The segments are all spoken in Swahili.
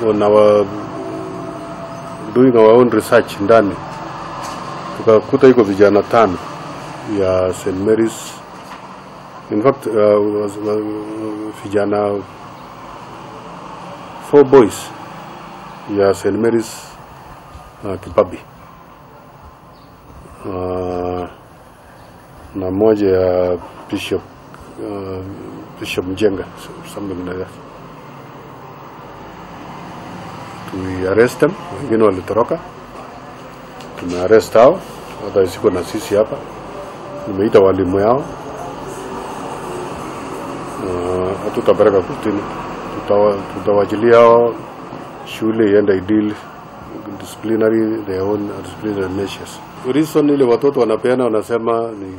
On our doing our own research ndani tukakuta iko vijana 5 ya St. Mary's. In fact vijana 4 boys ya St. Mary's Kipabi na moja ya Bishop Mjenga, something like that. We arrest them, wengine walitoroka. Tumearrest hao, hata siko na sisi hapa. Nimeita walimu yao. Hatutapeleka kotini. Tutawajilia hao shule iende ideal disciplinary, their own disciplinary measures. Reason ile watoto wanapeana wanasema ni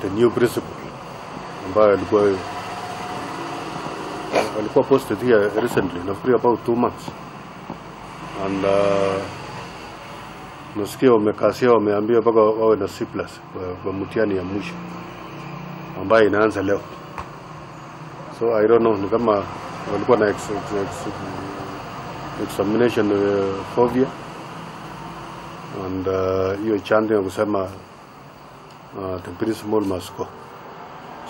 the new principal ambayo alikuwa posted here recently, nafikiri about 2 months, and nasikia wamekasia wameambia mpaka wawe na C+ kwa mtihani ya mwisho ambayo inaanza leo. So I don't know, ni kama walikuwa na examination phobia, and hiyo chanting ya kusema the principal must go.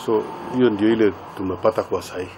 So hiyo ndio ile tumepata kwa sahi.